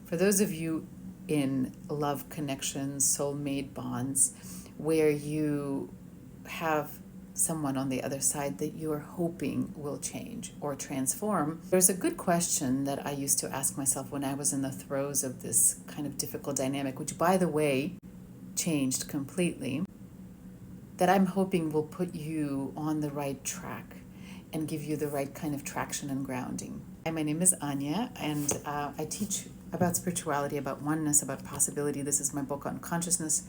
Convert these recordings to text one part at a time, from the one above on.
For those of you in love connections, soulmate bonds, where you have someone on the other side that you're hoping will change or transform, there's a good question that I used to ask myself when I was in the throes of this kind of difficult dynamic, which, by the way, changed completely, that I'm hoping will put you on the right track and give you the right kind of traction and grounding. Hi, my name is Anya, and I teach about spirituality, about oneness, about possibility. This is my book on consciousness,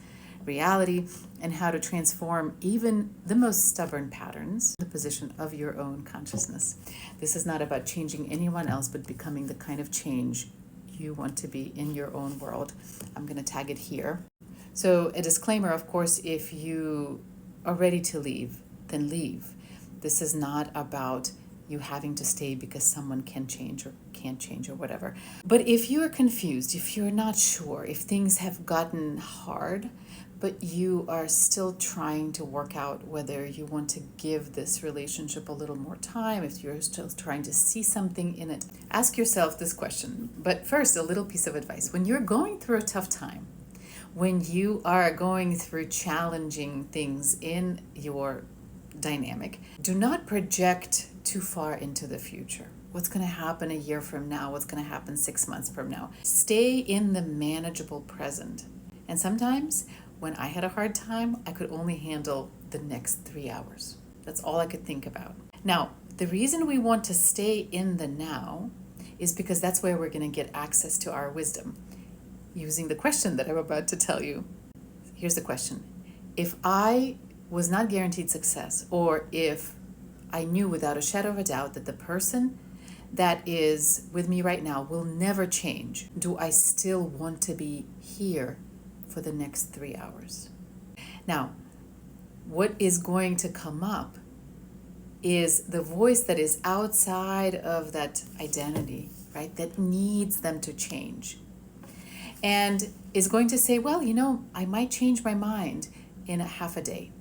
reality, and how to transform even the most stubborn patterns, the position of your own consciousness. This is not about changing anyone else, but becoming the kind of change you want to be in your own world. I'm going to tag it here. So a disclaimer, of course, if you are ready to leave, then leave. This is not about you having to stay because someone can change or can't change or whatever. But if you're confused, if you're not sure, if things have gotten hard, but you are still trying to work out whether you want to give this relationship a little more time, if you're still trying to see something in it, ask yourself this question. But first, a little piece of advice. When you're going through a tough time, when you are going through challenging things in your dynamic, do not project too far into the future. What's going to happen a year from now? What's going to happen 6 months from now? Stay in the manageable present. And sometimes when I had a hard time, I could only handle the next 3 hours. That's all I could think about. Now, the reason we want to stay in the now is because that's where we're going to get access to our wisdom. Using the question that I'm about to tell you. Here's the question. If I was not guaranteed success, or if I knew without a shadow of a doubt that the person that is with me right now will never change, do I still want to be here for the next 3 hours? Now, what is going to come up is the voice that is outside of that identity, right? That needs them to change. And is going to say, well, I might change my mind in a half a day.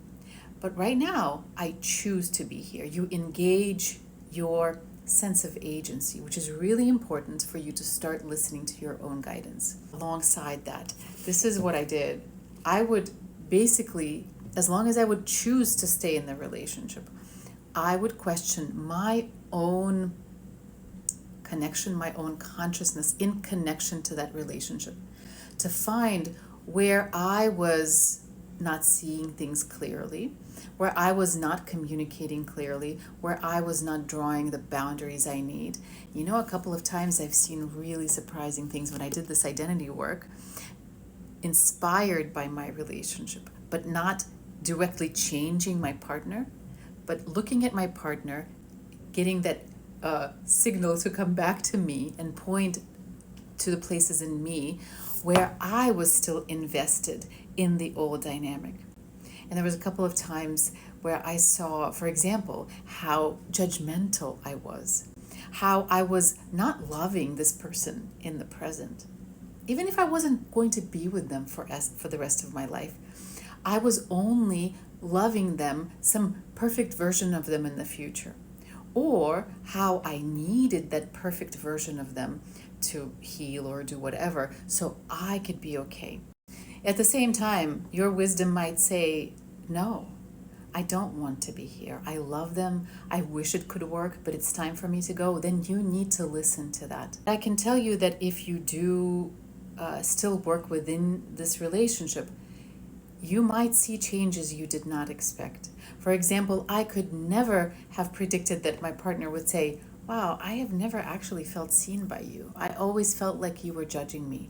But right now, I choose to be here. You engage your sense of agency, which is really important for you to start listening to your own guidance. Alongside that, this is what I did. I would basically, as long as I would choose to stay in the relationship, I would question my own connection, my own consciousness in connection to that relationship, to find where I was not seeing things clearly, where I was not communicating clearly, where I was not drawing the boundaries I need. A couple of times I've seen really surprising things when I did this identity work, inspired by my relationship, but not directly changing my partner, but looking at my partner, getting that signal to come back to me and point to the places in me where I was still invested in the old dynamic. And there was a couple of times where I saw, for example, how judgmental I was, how I was not loving this person in the present. Even if I wasn't going to be with them for the rest of my life, I was only loving them, some perfect version of them in the future. Or how I needed that perfect version of them to heal or do whatever so I could be okay. At the same time, your wisdom might say, no, I don't want to be here. I love them. I wish it could work, but it's time for me to go. Then you need to listen to that. I can tell you that if you do still work within this relationship, you might see changes you did not expect. For example, I could never have predicted that my partner would say, wow, I have never actually felt seen by you. I always felt like you were judging me.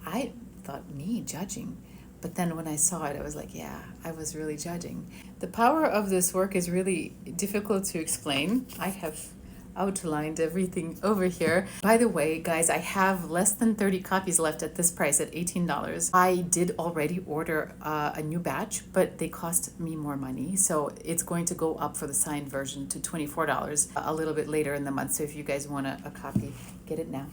I thought, me judging? But then when I saw it, I was like, yeah, I was really judging. The power of this work is really difficult to explain. I have outlined everything over here. By the way, guys, I have less than 30 copies left at this price at $18. I did already order a new batch, but they cost me more money. So it's going to go up for the signed version to $24 a little bit later in the month. So if you guys want a copy, get it now.